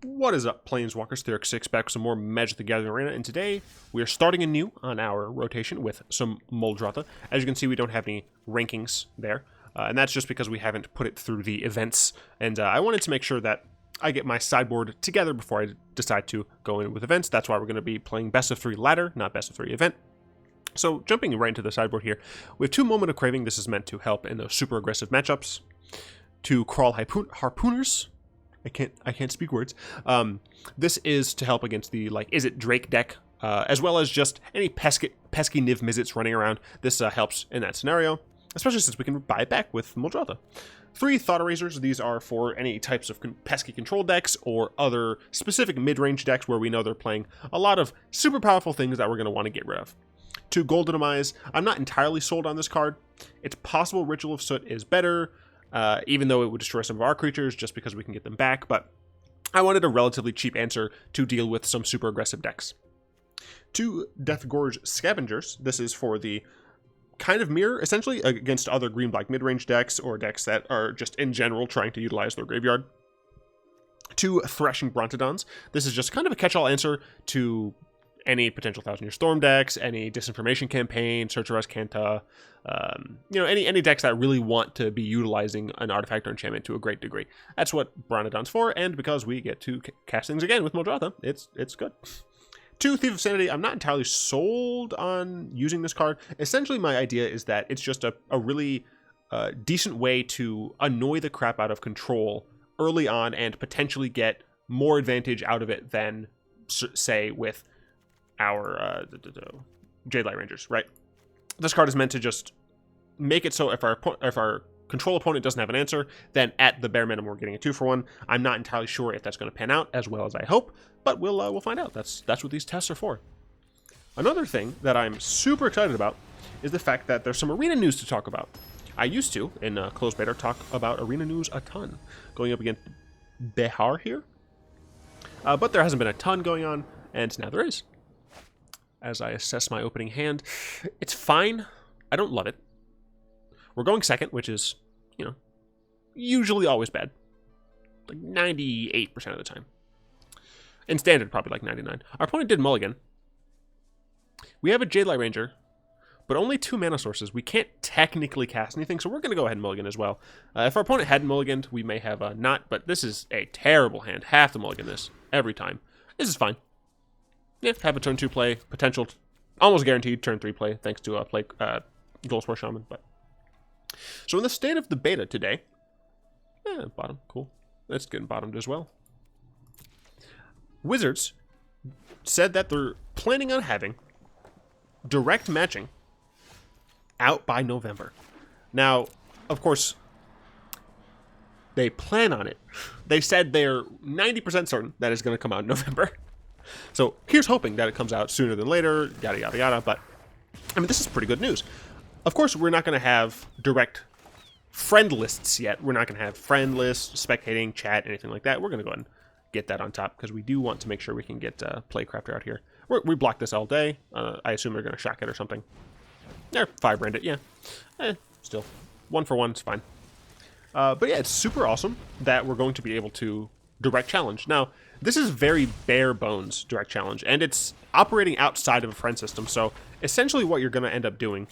What is up, Planeswalkers? Se.3 back with some more Magic the Gathering Arena, and today we are starting anew on our rotation with some Muldrotha. As you can see, we don't have any rankings there, and that's just because we haven't put it through the events, and I wanted to make sure that I get my sideboard together before I decide to go in with events. That's why we're going to be playing Best of 3 ladder, not Best of 3 event. So jumping right into the sideboard here, we have 2 Moment of Craving. This is meant to help in those super aggressive matchups. 2 Crawl Harpooners. I can't speak words. This is to help against the, Is It Drake deck, as well as just any pesky Niv Mizzets running around. This helps in that scenario, especially since we can buy it back with Muldrotha. 3 Thought Erasers. These are for any types of pesky control decks or other specific mid-range decks where we know they're playing a lot of super powerful things that we're going to want to get rid of. 2 Golden Eyes. I'm not entirely sold on this card. It's possible Ritual of Soot is better, even though it would destroy some of our creatures just because we can get them back, but I wanted a relatively cheap answer to deal with some super aggressive decks. 2 Deathgorge Scavengers. This is for the kind of mirror, essentially, against other green-black mid-range decks or decks that are just in general trying to utilize their graveyard. 2 Thrashing Brontodons. This is just kind of a catch-all answer to any potential Thousand Year Storm decks, any Disinformation Campaign, Search of Kanta, any decks that really want to be utilizing an artifact or enchantment to a great degree. That's what Brontodon's for, and because we get to cast things again with Muldrotha, it's good. 2 Thief of Sanity. I'm not entirely sold on using this card. Essentially, my idea is that it's just a really decent way to annoy the crap out of control early on and potentially get more advantage out of it than, say, with our Jadelight Rangers, right? This card is meant to just make it so if our control opponent doesn't have an answer, then at the bare minimum we're getting a 2-for-1. I'm not entirely sure if that's going to pan out as well as I hope, but we'll find out. That's what these tests are for. Another thing that I'm super excited about is the fact that there's some arena news to talk about. I used to, in closed beta, talk about arena news a ton, going up against Behar here, but there hasn't been a ton going on, and now there is. As I assess my opening hand, it's fine. I don't love it. We're going second, which is, usually always bad. Like 98% of the time. In standard, probably like 99. Our opponent did mulligan. We have a Jadelight Ranger, but only 2 mana sources. We can't technically cast anything, so we're going to go ahead and mulligan as well. If our opponent hadn't mulliganed, we may have not, but this is a terrible hand. Have to mulligan this every time. This is fine. Yeah, have a turn 2 play, potential, almost guaranteed turn 3 play, thanks to Glowspore Shaman. But so in the state of the beta today, bottom, cool. That's getting bottomed as well. Wizards said that they're planning on having direct matching out by November. Now, of course, they plan on it. They said they're 90% certain that it's going to come out in November. So here's hoping that it comes out sooner than later, yada, yada, yada. But, I mean, this is pretty good news. Of course, we're not going to have direct friend lists yet. We're not going to have friend lists, spectating, chat, anything like that. We're going to go ahead and get that on top because we do want to make sure we can get Plaguecrafter out here. We block this all day. I assume they're going to shock it or something. Or firebrand it, yeah. Still, 1-for-1 is fine. But yeah, it's super awesome that we're going to be able to direct challenge. Now, this is very bare bones direct challenge, and it's operating outside of a friend system. So essentially what you're going to end up doing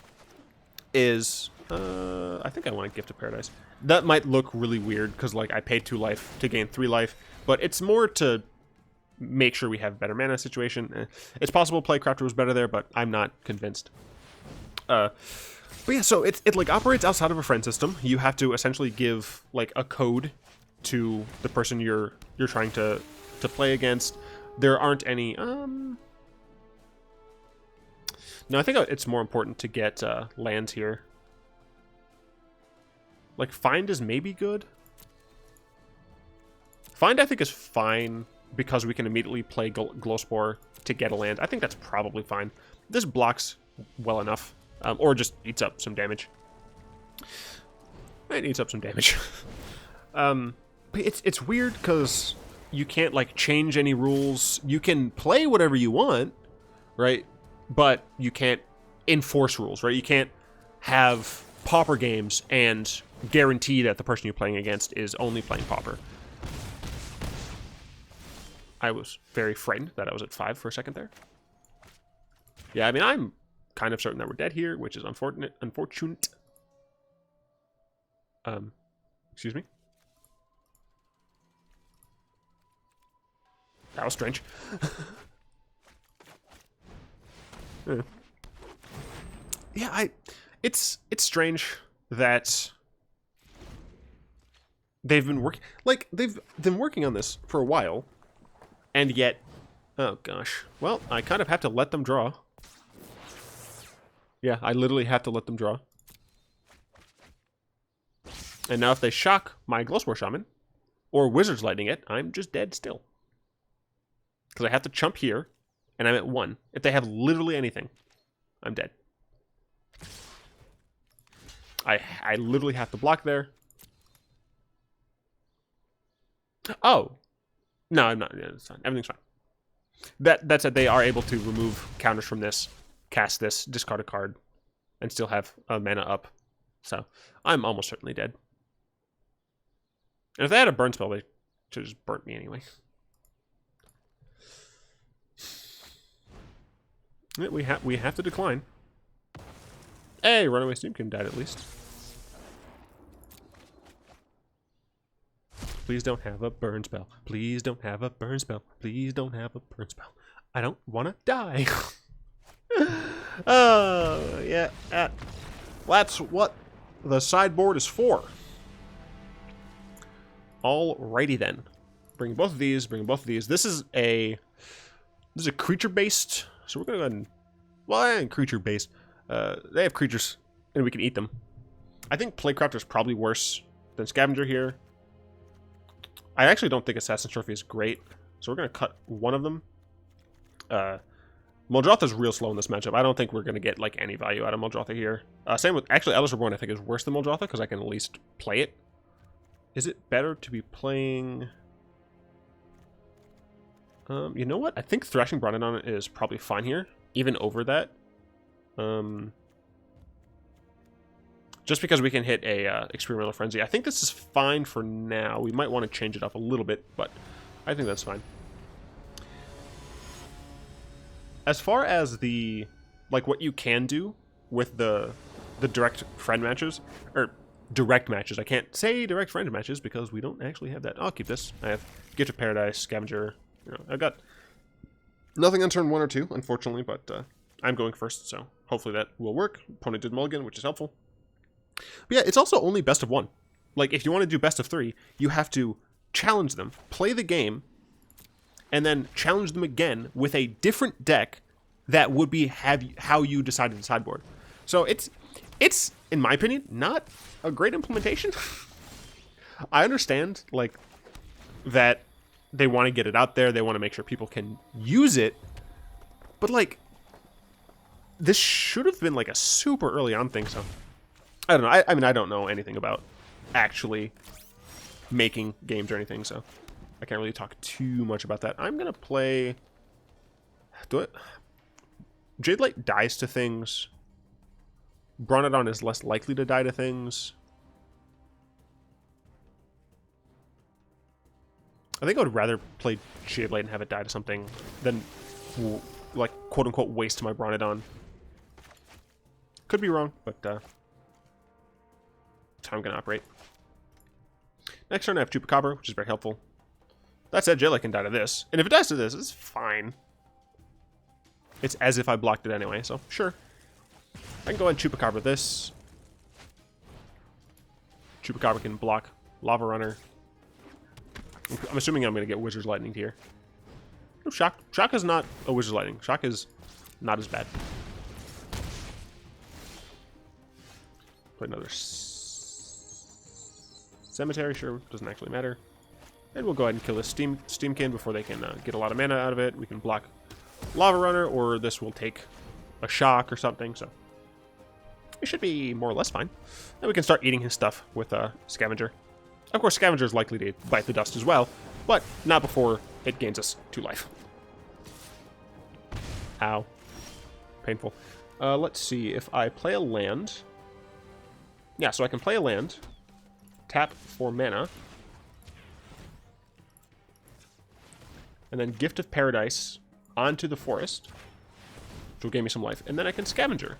is, I think I want a Gift of Paradise. That might look really weird because I paid 2 life to gain 3 life, but it's more to make sure we have a better mana situation. It's possible Plaguecrafter was better there, but I'm not convinced. But yeah, so it operates outside of a friend system. You have to essentially give a code to the person you're trying to play against. There aren't any no, I think it's more important to get lands here. Find is maybe good. Find I think is fine because we can immediately play Glowspore to get a land. I think that's probably fine. This blocks well enough, or just eats up some damage. It eats up some damage. But it's weird because you can't change any rules. You can play whatever you want, right? But you can't enforce rules, right? You can't have Pauper games and guarantee that the person you're playing against is only playing Pauper. I was very frightened that I was at 5 for a second there. Yeah, I mean, I'm kind of certain that we're dead here, which is unfortunate. Excuse me. That was strange. Yeah, it's strange that they've been working on this for a while, and yet, oh gosh, well, I kind of have to let them draw. Yeah, I literally have to let them draw. And now if they shock my Glowspore Shaman, or Wizard's Lightning it, I'm just dead still. Because I have to chump here, and I'm at 1. If they have literally anything, I'm dead. I literally have to block there. Oh. No, I'm not. Yeah, it's fine. Everything's fine. That said, they are able to remove counters from this, cast this, discard a card, and still have a mana up. So, I'm almost certainly dead. And if they had a burn spell, they should have just burnt me anyway. Yeah, we have to decline. Hey, Runaway Steamkin died at least. Please don't have a burn spell. Please don't have a burn spell. Please don't have a burn spell. I don't want to die. Oh, yeah. That's what the sideboard is for. Alrighty then. Bring both of these. Bring both of these. This is a creature-based. So we're going to go ahead and... Well, creature-based. They have creatures, and we can eat them. I think Plaguecrafter is probably worse than Scavenger here. I actually don't think Assassin's Trophy is great, so we're going to cut one of them. Muldrotha is real slow in this matchup. I don't think we're going to get like any value out of Muldrotha here. Same with... Actually, Eldest Reborn I think is worse than Muldrotha, because I can at least play it. Is it better to be playing... you know what? I think Thrashing Brontodon is probably fine here, even over that. Just because we can hit a Experimental Frenzy. I think this is fine for now. We might want to change it up a little bit, but I think that's fine. As far as the... like, what you can do with the direct friend matches, or direct matches. I can't say direct friend matches because we don't actually have that. I'll keep this. I have Gift of Paradise, Scavenger. You know, I've got nothing on turn 1 or 2, unfortunately, but I'm going first, so hopefully that will work. Opponent did mulligan, which is helpful. But yeah, it's also only best of 1. Like, if you want to do best of 3, you have to challenge them, play the game, and then challenge them again with a different deck that would be how you decided the sideboard. So it's in my opinion, not a great implementation. I understand, like, that they want to get it out there, they want to make sure people can use it, but, like, this should have been, like, a super early on thing, so... I don't know. I mean, I don't know anything about actually making games or anything, so I can't really talk too much about that. I'm going to play... Do it. Jadelight dies to things. Brontodon is less likely to die to things. I think I would rather play Jadelight and have it die to something than, like, quote-unquote, waste my Brontodon. Could be wrong, but, that's how I'm going to operate. Next turn I have Chupacabra, which is very helpful. That said, Jadelight can die to this. And if it dies to this, it's fine. It's as if I blocked it anyway, so sure. I can go ahead and Chupacabra this. Chupacabra can block Lava Runner. I'm assuming I'm going to get Wizard's Lightning here. No, Shock. Shock is not a Wizard's Lightning. Shock is not as bad. Play another Cemetery, sure, doesn't actually matter. And we'll go ahead and kill this Steamkin before they can get a lot of mana out of it. We can block Lava Runner, or this will take a shock or something, so it should be more or less fine. Then we can start eating his stuff with Scavenger. Of course, Scavenger is likely to bite the dust as well, but not before it gains us 2 life. Ow. Painful. Let's see, if I play a land... Yeah, so I can play a land, tap for mana, and then Gift of Paradise onto the forest, which will give me some life, and then I can Scavenger.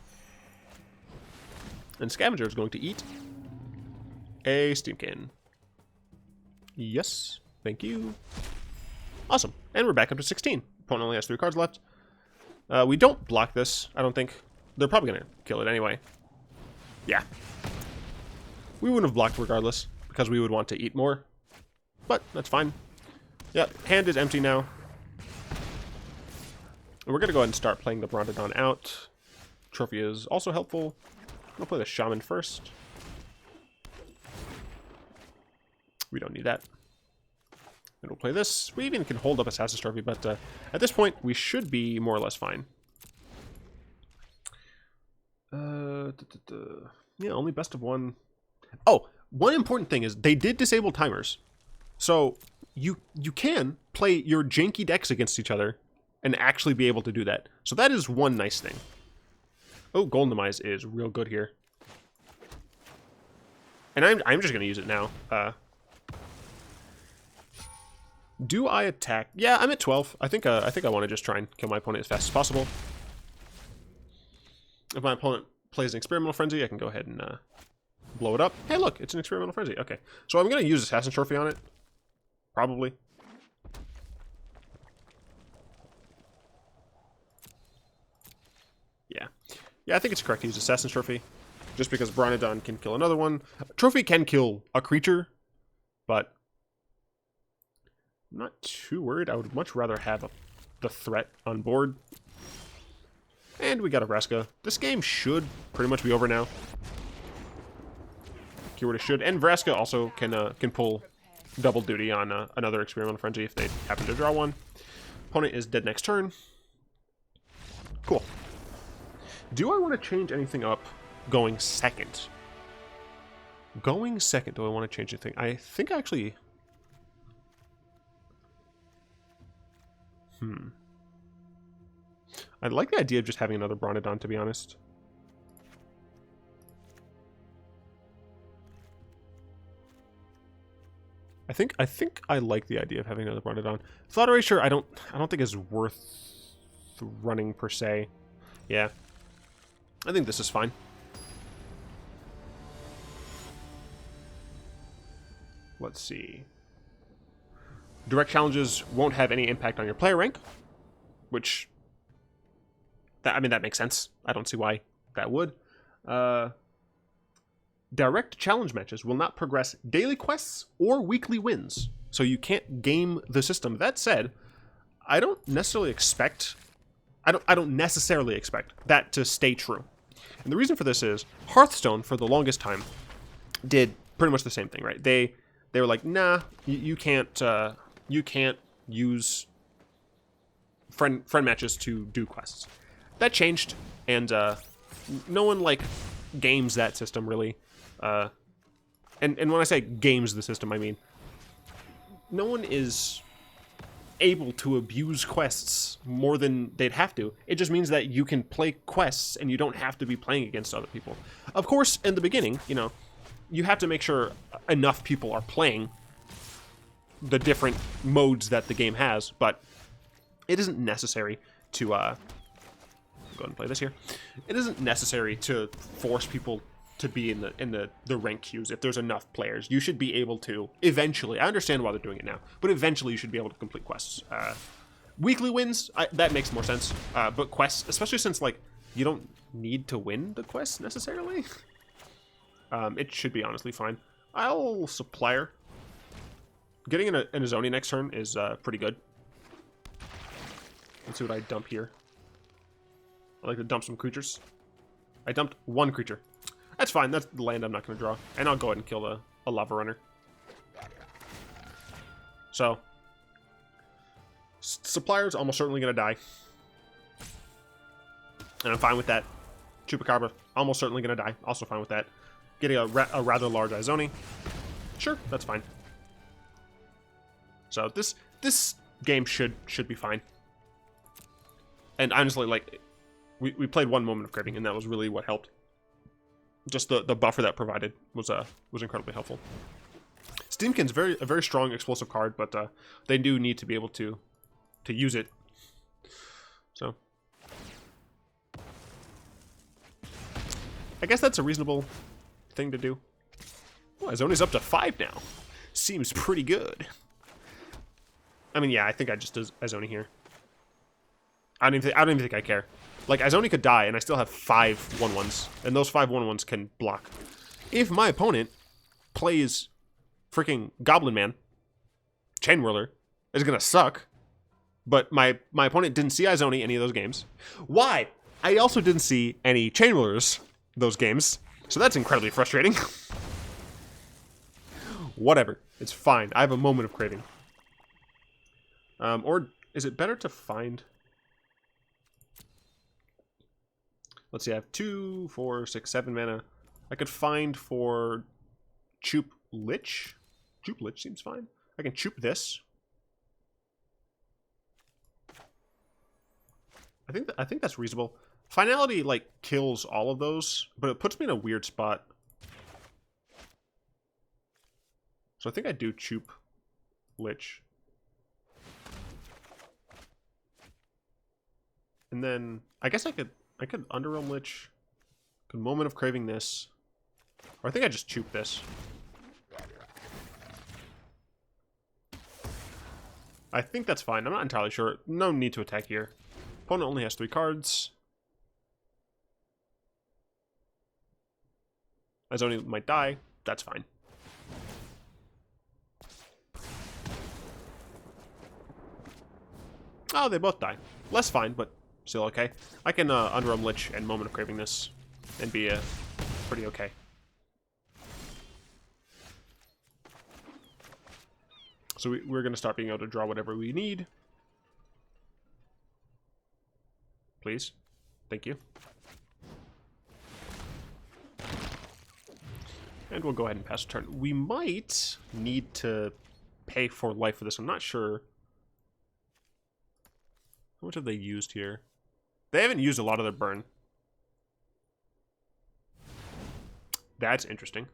And Scavenger is going to eat a Steamkin. Yes, thank you. Awesome, and we're back up to 16. Opponent only has 3 cards left. We don't block this, I don't think. They're probably going to kill it anyway. Yeah. We wouldn't have blocked regardless, because we would want to eat more. But that's fine. Yeah, hand is empty now. And we're going to go ahead and start playing the Brontodon out. Trophy is also helpful. I'll play the Shaman first. We don't need that. And we'll play this. We even can hold up Assassin's Trophy, but at this point, we should be more or less fine. Yeah, only best of 1. Oh, one important thing is they did disable timers. So you can play your janky decks against each other and actually be able to do that. So that is one nice thing. Oh, Golden Demise is real good here. And I'm just going to use it now. Do I attack? Yeah, I'm at 12. I think I want to just try and kill my opponent as fast as possible. If my opponent plays an Experimental Frenzy, I can go ahead and blow it up. Hey, look, it's an Experimental Frenzy. Okay, so I'm going to use Assassin's Trophy on it. Probably. Yeah. Yeah, I think it's correct to use Assassin's Trophy. Just because Brontodon can kill another one. Trophy can kill a creature, but I'm not too worried. I would much rather have the threat on board. And we got a Vraska. This game should pretty much be over now. Keyword is should. And Vraska also can pull double duty on another Experimental Frenzy if they happen to draw one. Opponent is dead next turn. Cool. Do I want to change anything up going second? Going second, do I want to change anything? I think actually... I like the idea of just having another Brontodon, to be honest. I think I like the idea of having another Brontodon. Thought Erasure, I don't think is worth running per se. Yeah. I think this is fine. Let's see. Direct challenges won't have any impact on your player rank, which, I mean, that makes sense. I don't see why that would. Direct challenge matches will not progress daily quests or weekly wins, so you can't game the system. That said, I don't necessarily expect that to stay true. And the reason for this is Hearthstone, for the longest time, did pretty much the same thing, right? They were like, nah, you can't use friend matches to do quests. That changed, and no one like games that system really. And when I say games the system, I mean no one is able to abuse quests more than they'd have to. It just means that you can play quests and you don't have to be playing against other people. Of course, in the beginning, you know, you have to make sure enough people are playing the different modes that the game has, but it isn't necessary to go ahead and play this here. It isn't necessary to force people to be in the rank queues. If there's enough players, you should be able to eventually. I understand why they're doing it now, but eventually you should be able to complete quests. Weekly wins, that makes more sense. But quests, especially since like you don't need to win the quests necessarily, it should be honestly fine. I'll Supplier. Getting an Izoni next turn is pretty good. Let's see what I dump here. I like to dump some creatures. I dumped one creature. That's fine. That's the land I'm not going to draw. And I'll go ahead and kill a Lava Runner. So, Supplier's almost certainly going to die. And I'm fine with that. Chupacabra, almost certainly going to die. Also fine with that. Getting a rather large Izoni. Sure, that's fine. So this game should be fine. And honestly, like, we played one Moment of Craving, and that was really what helped. Just the buffer that provided was incredibly helpful. Steamkin's a very strong explosive card, but they do need to be able to to use it. So I guess that's a reasonable thing to do. Well, Izoni's up to 5 now. Seems pretty good. I mean, yeah, I think I just do Izoni here. I don't even think I care. Like, Izoni could die, and I still have 5 1/1s, and those 5 1/1s can block. If my opponent plays freaking Goblin Man, Chain Whirler is gonna suck. But my opponent didn't see Izoni any of those games. Why? I also didn't see any Chain Whirlers those games, so that's incredibly frustrating. Whatever, it's fine. I have a moment of craving. Or is it better to find? Let's see, I have 2, 4, 6, 7 mana. I could find for Chup Lich. Chup Lich seems fine. I can Chup this. I think that's reasonable. Finality, like, kills all of those, but it puts me in a weird spot. So I think I do Chup Lich. And then I guess I could Underrealm Lich. Could Moment of Craving this. Or I think I just Chup this. I think that's fine. I'm not entirely sure. No need to attack here. Opponent only has 3 cards. Izoni might die. That's fine. Oh, they both die. Less fine, but still okay. I can Underrealm Lich and Moment of Craving this and be pretty okay. So we're going to start being able to draw whatever we need. Please. Thank you. And we'll go ahead and pass a turn. We might need to pay for life for this. I'm not sure. How much have they used here? They haven't used a lot of their burn. That's interesting.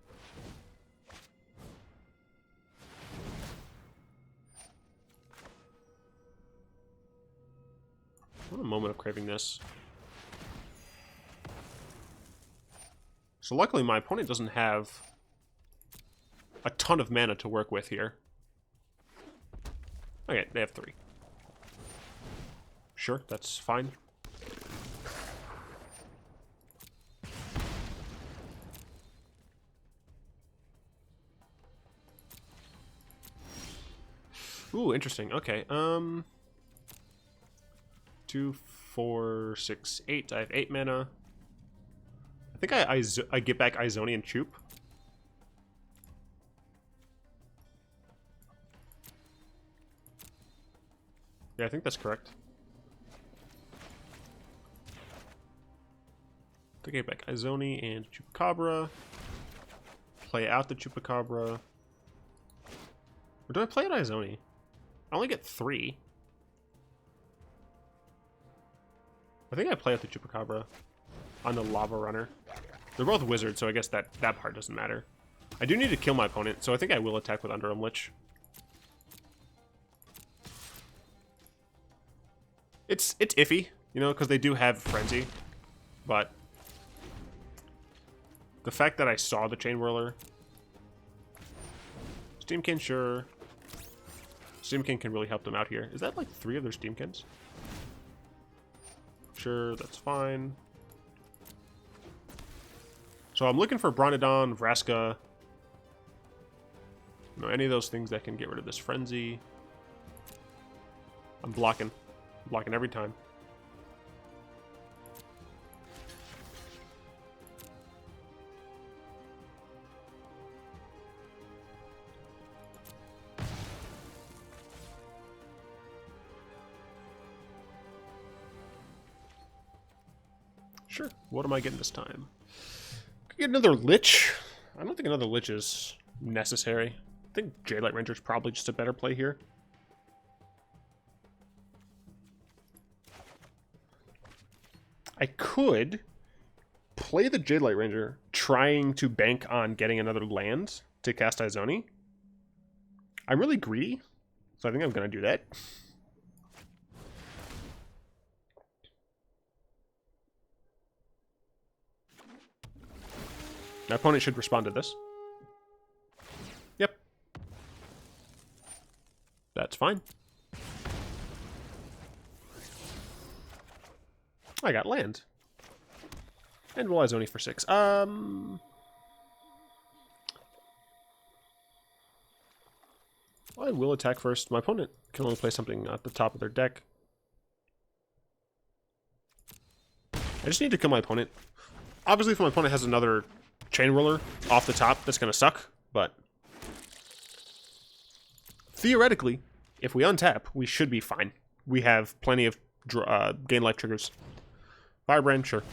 What a Moment of Craving this. So luckily my opponent doesn't have a ton of mana to work with here. Okay, they have 3. Sure, that's fine. Ooh, interesting. Okay, 2, 4, 6, 8. I have 8 mana. I think I get back Izoni and Chup. Yeah, I think that's correct. To get back Izoni and Chupacabra. Play out the Chupacabra. Or do I play out Izoni? I only get 3. I think I play out the Chupacabra on the Lava Runner. They're both wizards, so I guess that part doesn't matter. I do need to kill my opponent, so I think I will attack with Underrealm Lich. It's iffy, you know, because they do have Frenzy, but the fact that I saw the Chain Whirler, Steamkin, sure. Steamkin can really help them out here. Is that like 3 of their Steamkins? Sure, that's fine. So I'm looking for Bronodon, Vraska. You know, any of those things that can get rid of this Frenzy. I'm blocking. I'm blocking every time. Sure. What am I getting this time? Could get another Lich. I don't think another Lich is necessary. I think Jadelight Ranger is probably just a better play here. I could play the Jadelight Ranger, trying to bank on getting another land to cast Izoni. I'm really greedy, so I think I'm going to do that. My opponent should respond to this. Yep. That's fine. I got land. And we'll Izoni for 6. I will attack first. My opponent can only play something at the top of their deck. I just need to kill my opponent. Obviously, if my opponent has another Chain Whirler off the top, that's going to suck, but theoretically, if we untap, we should be fine. We have plenty of gain life triggers. Firebrand, sure.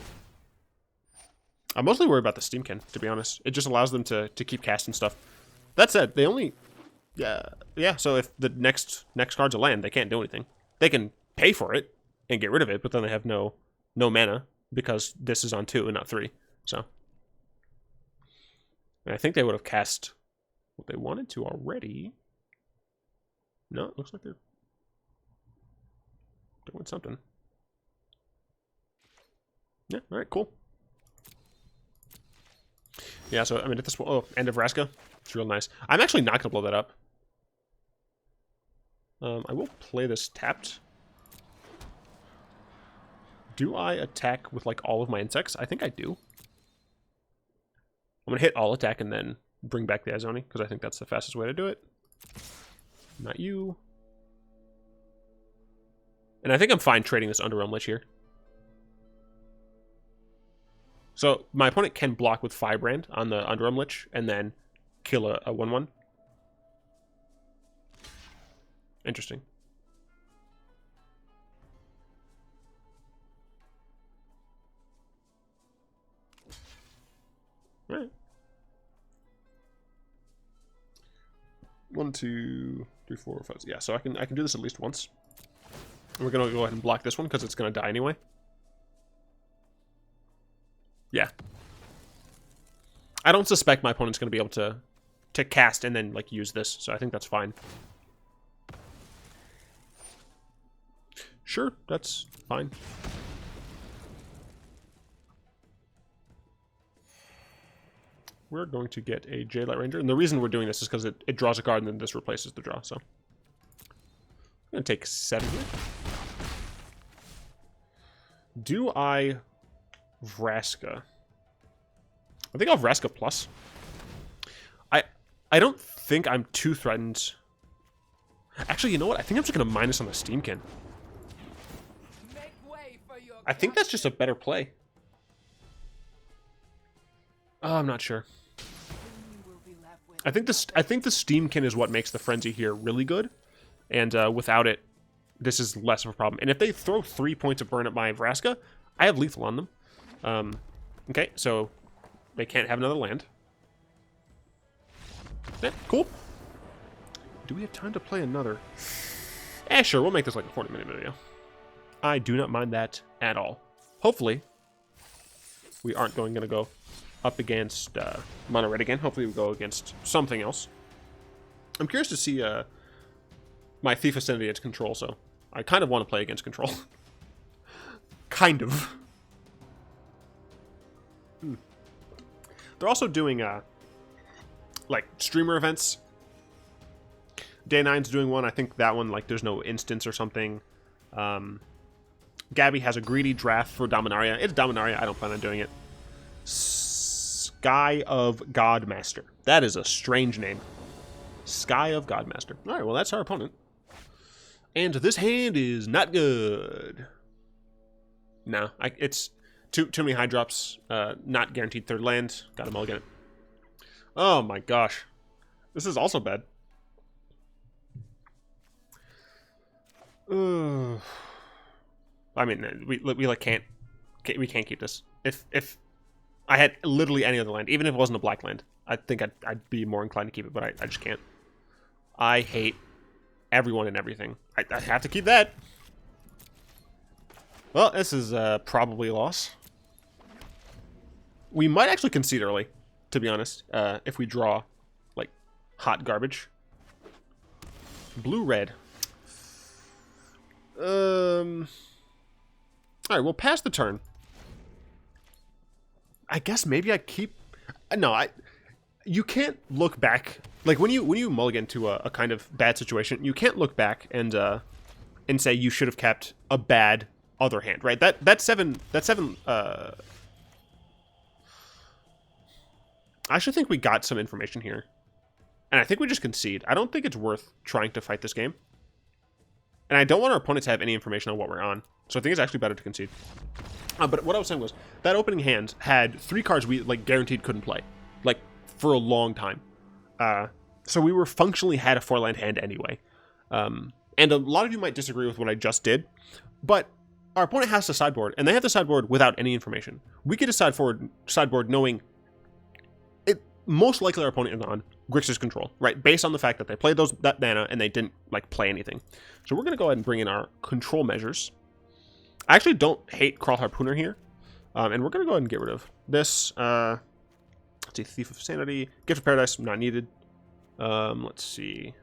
I'm mostly worried about the Steamkin, to be honest. It just allows them to keep casting stuff. That said, they only... Yeah, so if the next card's a land, they can't do anything. They can pay for it and get rid of it, but then they have no mana because this is on 2 and not 3. So... And I think they would have cast what they wanted to already. No, it looks like they're doing something. Yeah, alright, cool. Yeah, so, I mean, at this point... Oh, end of Vraska. It's real nice. I'm actually not going to blow that up. I will play this tapped. Do I attack with, like, all of my insects? I think I do. I'm going to hit all attack and then bring back the Izoni, because I think that's the fastest way to do it. Not you. And I think I'm fine trading this Underrealm Lich here. So my opponent can block with Firebrand on the Underrealm Lich and then kill a 1/1. Interesting. All right. 1, 2, 3, 4, 5. Yeah, so I can do this at least once. We're gonna go ahead and block this one because it's gonna die anyway. Yeah. I don't suspect my opponent's gonna be able to cast and then like use this, so I think that's fine. Sure, that's fine. We're going to get a Jadelight Ranger, and the reason we're doing this is because it draws a card and then this replaces the draw, so. I'm going to take 7 here. Do I Vraska? I think I'll Vraska plus. I don't think I'm too threatened. Actually, you know what? I think I'm just going to minus on the Steamkin. I think that's just a better play. Oh, I'm not sure. I think the Steamkin is what makes the Frenzy here really good, and without it, this is less of a problem. And if they throw 3 points of burn at my Vraska, I have lethal on them. Okay, so they can't have another land. Yeah, cool. Do we have time to play another? Sure, we'll make this like a 40-minute video. I do not mind that at all. Hopefully, we aren't going to go up against Mono Red again. Hopefully we go against something else. I'm curious to see my Thief Ascended against Control, so I kind of want to play against Control. Kind of. They're also doing like streamer events. Day 9's doing one. I think that one, like, there's no instance or something. Gabby has a greedy draft for Dominaria. It's Dominaria. I don't plan on doing it. Sky of Godmaster. That is a strange name. Sky of Godmaster. All right, well, that's our opponent. And this hand is not good. No, it's too many high drops. Not guaranteed third land. Got to mulligan it. Oh my gosh, this is also bad. I mean, we like can't keep this. If I had literally any other land, even if it wasn't a black land, I think I'd be more inclined to keep it, but I just can't. I hate everyone and everything. I have to keep that. Well, this is probably a loss. We might actually concede early, to be honest, if we draw, like, hot garbage. Blue-red. Alright, we'll pass the turn. I guess maybe I keep... No, you can't look back. Like, when you mulligan to a kind of bad situation, you can't look back and say you should have kept a bad other hand, right? That seven. I actually think we got some information here, and I think we just concede. I don't think it's worth trying to fight this game, and I don't want our opponents to have any information on what we're on. So I think it's actually better to concede. But what I was saying was that opening hand had 3 cards we like guaranteed couldn't play, like for a long time. So we were functionally had a 4-land hand anyway. And a lot of you might disagree with what I just did, but our opponent has to sideboard, and they have to sideboard without any information. We get to sideboard knowing it most likely our opponent is on Grixis Control, right? Based on the fact that they played that mana and they didn't like play anything. So we're gonna go ahead and bring in our control measures. I actually don't hate Crawl Harpooner here, and we're gonna go ahead and get rid of this. Let's see, Thief of Sanity, Gift of Paradise, not needed. Let's see.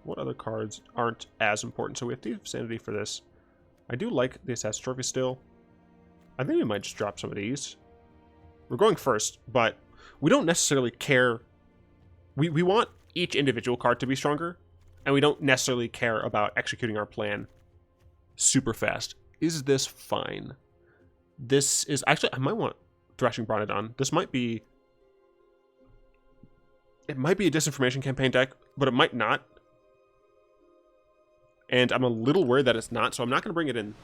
What other cards aren't as important? So we have Thief of Sanity for this. I do like the Assassin's Trophy still. I think we might just drop some of these. We're going first, but we don't necessarily care. We want each individual card to be stronger, and we don't necessarily care about executing our plan super fast. Is this fine? This is actually, I might want Thrashing Bronodon. This might be, it might be a disinformation campaign deck, but it might not. And I'm a little worried that it's not, so I'm not going to bring it in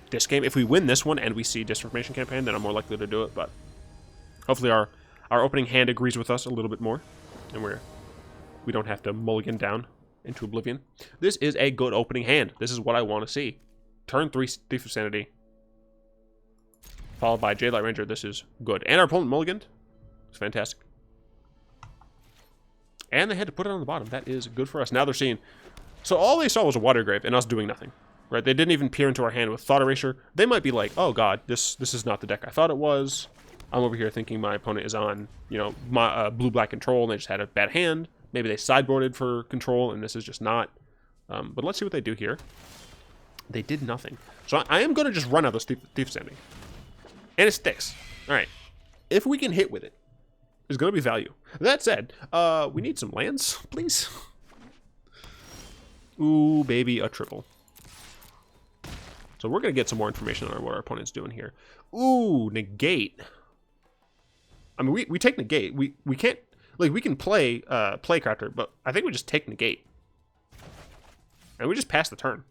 this game. If we win this one and we see disinformation campaign, then I'm more likely to do it, but hopefully our opening hand agrees with us a little bit more, and we don't have to mulligan down into oblivion. This is a good opening hand. This is what I want to see. Turn 3 Thief of Sanity, followed by Jadelight Ranger. This is good. And our opponent mulliganed. It's fantastic. And they had to put it on the bottom. That is good for us. Now they're seeing... So all they saw was a Watery Grave and us doing nothing. Right? They didn't even peer into our hand with Thought Erasure. They might be like, oh god, this is not the deck I thought it was. I'm over here thinking my opponent is on, you know, my blue-black control, and they just had a bad hand. Maybe they sideboarded for control, and this is just not. But let's see what they do here. They did nothing. So I am going to just run out of Thief Sanity. And it sticks. All right. If we can hit with it, there's going to be value. That said, we need some lands, please. Ooh, baby, a triple. So we're going to get some more information on what our opponent's doing here. Ooh, negate. I mean, we take negate. We can't... Like, we can play Plaguecrafter, but I think we just take negate. And we just pass the turn.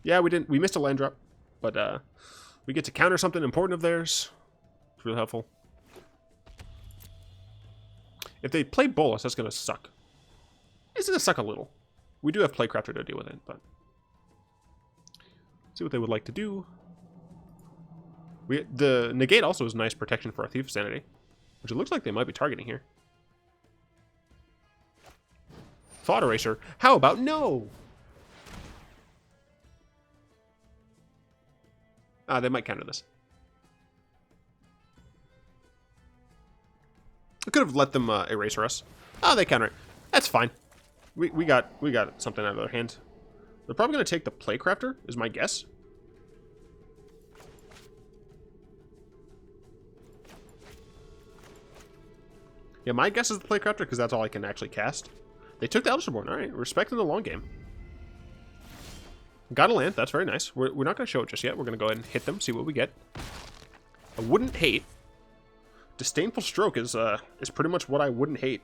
Yeah, we missed a land drop, but we get to counter something important of theirs. It's really helpful. If they play Bolus, that's going to suck. It's going to suck a little. We do have Plaguecrafter to deal with it, but... see what they would like to do. The negate also is nice protection for our Thief of Sanity, which it looks like they might be targeting here. Thought Erasure. How about no? They might counter this. I could have let them eraser us. Oh, they counter it. That's fine. We got something out of their hand. They're probably going to take the Plaguecrafter, is my guess. Yeah, my guess is the Plaguecrafter, because that's all I can actually cast. They took the Eldest Reborn. All right, respecting the long game. Got a land. That's very nice. We're not going to show it just yet. We're going to go ahead and hit them, see what we get. I wouldn't hate. Disdainful Stroke is pretty much what I wouldn't hate.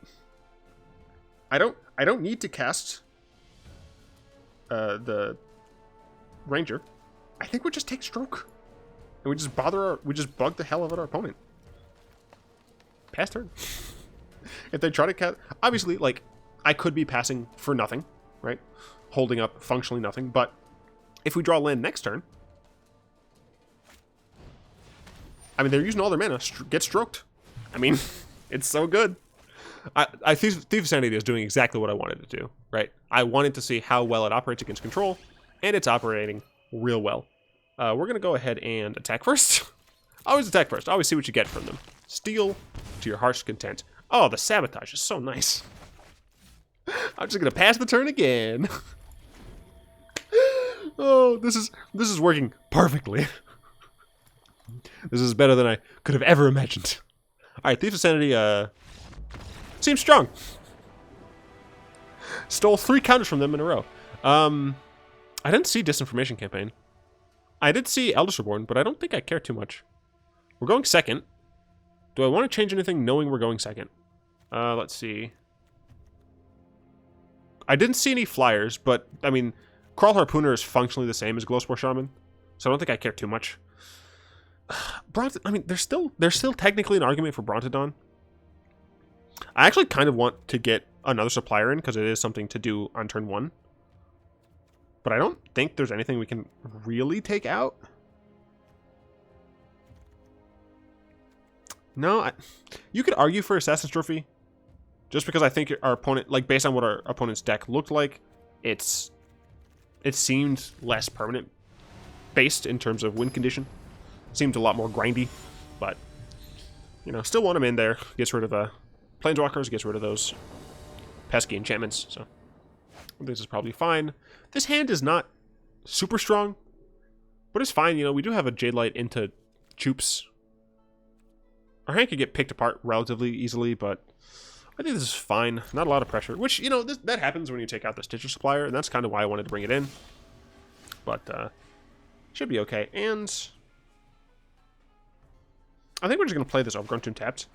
I don't need to cast the Ranger. I think we just take Stroke, and we just bug the hell out of our opponent. Pass turn. If they try to cast, obviously, like, I could be passing for nothing, right? Holding up functionally nothing, but if we draw land next turn, I mean, they're using all their mana. Get stroked. I mean, it's so good. Thief of Sanity is doing exactly what I wanted it to do, right? I wanted to see how well it operates against control, and it's operating real well. We're going to go ahead and attack first. Always attack first. Always see what you get from them. Steal to your heart's content. Oh, the sabotage is so nice. I'm just going to pass the turn again. Oh, this is working perfectly. This is better than I could have ever imagined. Alright, Thief of Sanity, seems strong. Stole 3 counters from them in a row. I didn't see Disinformation Campaign. I did see Eldest Reborn, but I don't think I care too much. We're going second. Do I want to change anything knowing we're going second? Let's see. I didn't see any flyers, but, I mean, Crawl Harpooner is functionally the same as Glowspore Shaman, so I don't think I care too much. I mean, there's still technically an argument for Brontodon. I actually kind of want to get another Supplier in, because it is something to do on turn 1. But I don't think there's anything we can really take out. No, you could argue for Assassin's Trophy. Just because I think our opponent, like based on what our opponent's deck looked like, it seemed less permanent based in terms of win condition. Seemed a lot more grindy, but you know, still want him in there. Gets rid of Planeswalkers, gets rid of those pesky enchantments. So this is probably fine. This hand is not super strong, but it's fine. You know, we do have a Jadelight into Chups. Our hand could get picked apart relatively easily, but I think this is fine. Not a lot of pressure, which, you know, that happens when you take out the Stitcher Supplier, and that's kind of why I wanted to bring it in. But, should be okay. And I think we're just going to play this Overgrown Tomb tapped.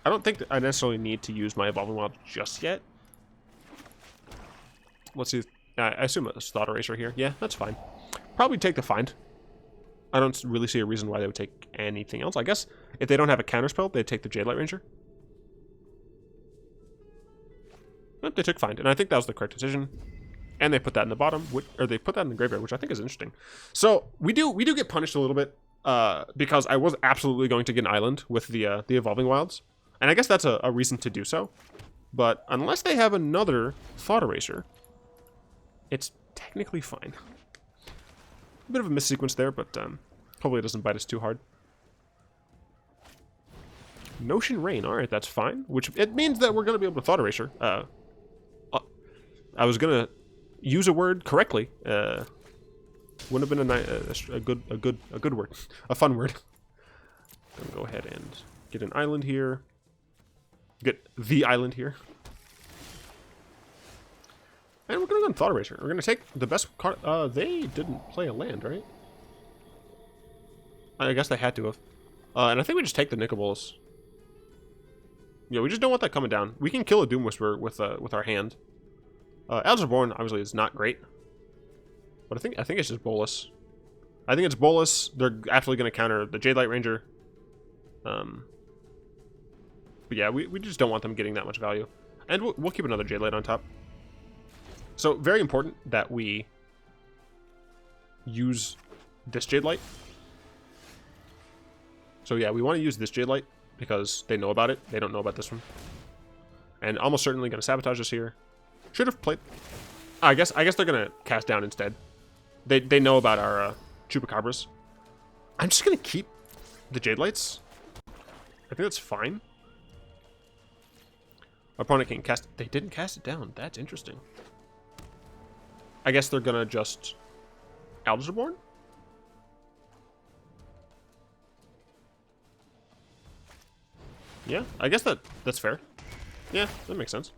I don't think that I necessarily need to use my Evolving Wild just yet. Let's see. I assume it's Thought Erasure here. Yeah, that's fine. Probably take the Find. I don't really see a reason why they would take anything else. I guess if they don't have a counterspell, they'd take the Jadelight Ranger. Nope, they took Find, and I think that was the correct decision. And they put that in the bottom, or they put that in the graveyard, which I think is interesting. So we do get punished a little bit because I was absolutely going to get an island with the Evolving Wilds, and I guess that's a reason to do so. But unless they have another Thought Erasure, it's technically fine. A bit of a missequence there, but hopefully it doesn't bite us too hard. Notion Rain, alright, that's fine. Which, it means that we're going to be able to Thought Erasure. I was going to use a word correctly. Wouldn't have been a good word. A fun word. I'm going to go ahead and get an island here. Get the island here. And we're going to go on Thought Erasure. We're going to take the best card. They didn't play a land, right? I guess they had to have. And I think we just take the Nickables. Yeah, we just don't want that coming down. We can kill a Doom Whisperer with our hand. Eldest Reborn obviously is not great. But I think it's just Bolus. I think it's Bolus. They're absolutely going to counter the Jadelight Ranger. But yeah, we just don't want them getting that much value. And we'll keep another Jadelight on top. So, very important that we use this Jadelight. So yeah, we want to use this Jadelight because they know about it. They don't know about this one. And almost certainly going to sabotage us here. Should have played... I guess they're going to cast down instead. They know about our Chupacabras. I'm just going to keep the Jadelights. I think that's fine. Our opponent can cast... They didn't cast it down. That's interesting. I guess they're gonna just Eldest Reborn? Yeah, I guess that's fair. Yeah, that makes sense.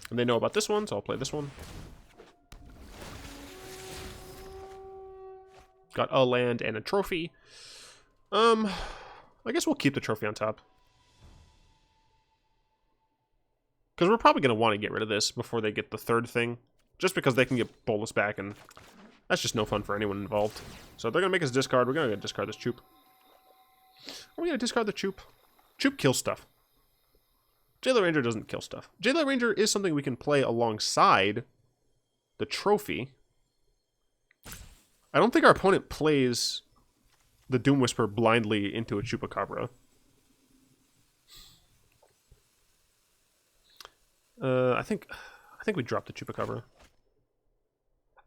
And they know about this one, so I'll play this one. Got a land and a trophy. I guess we'll keep the trophy on top. Because we're probably going to want to get rid of this before they get the third thing. Just because they can get Bolus back, and that's just no fun for anyone involved. So they're going to make us discard. We're going to discard this Chup. Are we going to discard the Chup? Chup kills stuff. Jadelight Ranger doesn't kill stuff. Jadelight Ranger is something we can play alongside the trophy. I don't think our opponent plays the Doom Whisper blindly into a Chupacabra. I think we dropped the Chupacabra.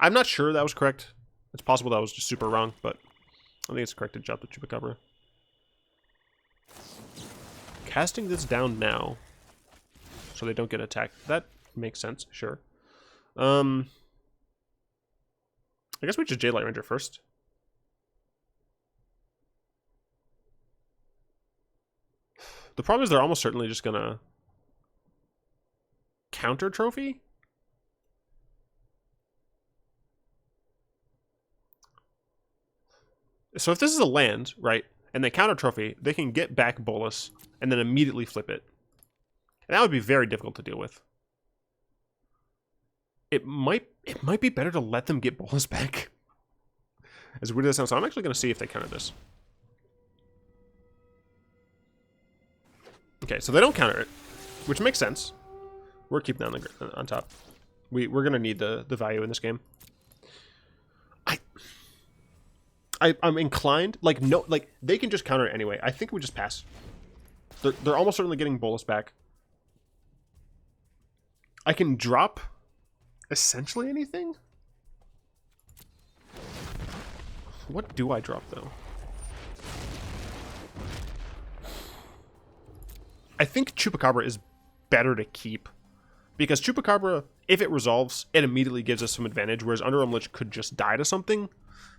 I'm not sure that was correct. It's possible that was just super wrong, but I think it's correct to drop the Chupacabra. Casting this down now, so they don't get attacked. That makes sense, sure. I guess we just Jadelight Ranger first. The problem is they're almost certainly just gonna counter trophy. So if this is a land, right, and they counter trophy, they can get back Bolus and then immediately flip it. And that would be very difficult to deal with. It might be better to let them get Bolus back. As weird as that sounds, so I'm actually going to see if they counter this. Okay, so they don't counter it, which makes sense. We're keeping that on top. We're going to need the value in this game. I'm inclined, like, no, like, they can just counter it anyway. I think we just pass. They're almost certainly getting Bolus back. I can drop essentially anything? What do I drop, though? I think Chupacabra is better to keep. Because Chupacabra, if it resolves, it immediately gives us some advantage, whereas Underrealm Lich could just die to something.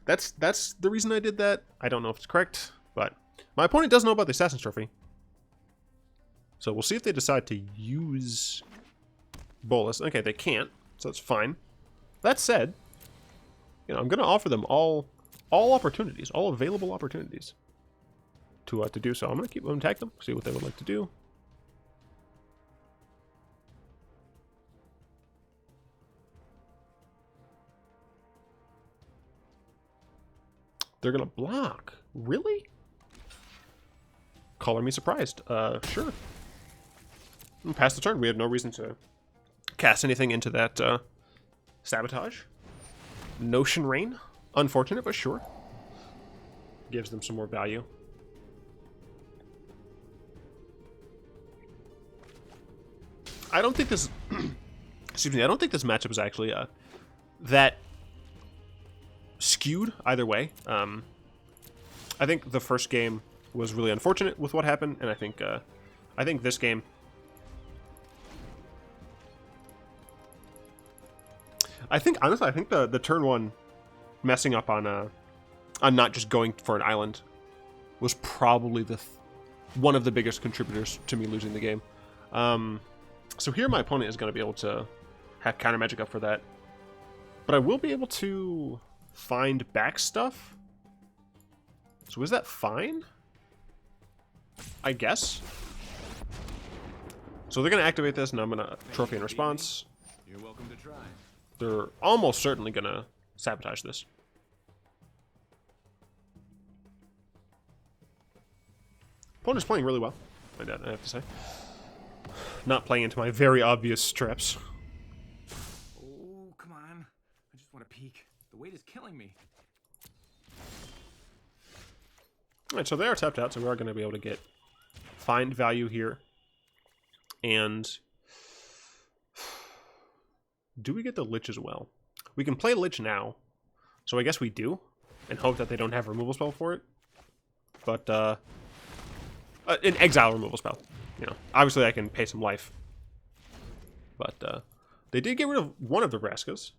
That's the reason I did that. I don't know if it's correct, but my opponent does know about the Assassin's Trophy. So we'll see if they decide to use Bolus. Okay, they can't, so that's fine. That said, you know, I'm going to offer them all opportunities, all available opportunities to do so. I'm going to keep them, tag them, see what they would like to do. They're going to block. Really? Color me surprised. Sure. And pass the turn. We have no reason to cast anything into that sabotage. Notion Rain. Unfortunate, but sure. Gives them some more value. I don't think this... excuse me. I don't think this matchup is actually that skewed either way. I think the first game was really unfortunate with what happened, and I think this game... honestly, I think the turn one messing up on not just going for an island was probably one of the biggest contributors to me losing the game. So here my opponent is going to be able to have counter magic up for that. But I will be able to find back stuff. So is that fine? I guess. So they're going to activate this, and I'm going to trophy in response. You're welcome to try. They're almost certainly going to sabotage this. Opponent's playing really well, I have to say. Not playing into my very obvious traps. Oh, come on. I just want to peek. The weight is killing me. Alright, so they are tapped out, so we are going to be able to find value here. And do we get the Lich as well? We can play Lich now, so I guess we do, and hope that they don't have removal spell for it. But, an exile removal spell. You know, obviously I can pay some life. But, they did get rid of one of the Vraskas.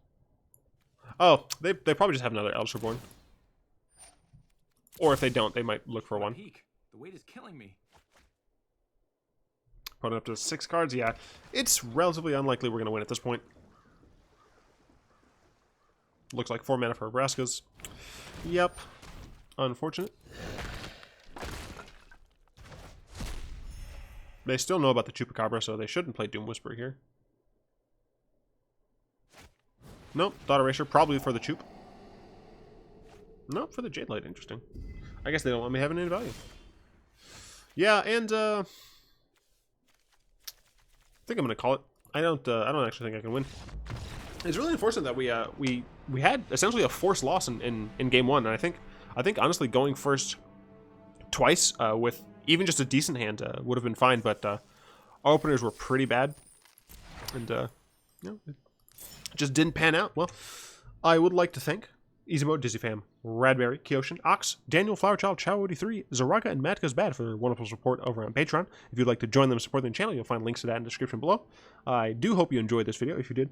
Oh, they probably just have another Eldest Reborn. Or if they don't, they might look for one. The weight is killing me. Put it up to 6 cards, yeah. It's relatively unlikely we're going to win at this point. Looks like 4 mana for Vraskas. Yep. Unfortunate. They still know about the Chupacabra, so they shouldn't play Doom Whisper here. Nope. Thought Erasure, probably for the Chup. Nope, for the Jadelight. Interesting. I guess they don't want me having any value. Yeah, and I think I'm gonna call it. I don't actually think I can win. It's really unfortunate that we had essentially a forced loss in game one, and I think honestly going first twice with even just a decent hand would have been fine, but our openers were pretty bad, and you know, it just didn't pan out. Well, I would like to thank Easy Mode, Dizzy Fam, Radberry, Kyoshin, Ox, Daniel, Flowerchild, Chow83, Zaraka, and Matka's Bad for their wonderful support over on Patreon. If you'd like to join them and support the channel, you'll find links to that in the description below. I do hope you enjoyed this video. If you did,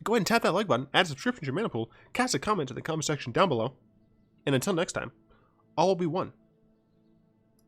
go ahead and tap that like button, add a subscription to your mana pool, cast a comment in the comment section down below, and until next time, all will be one.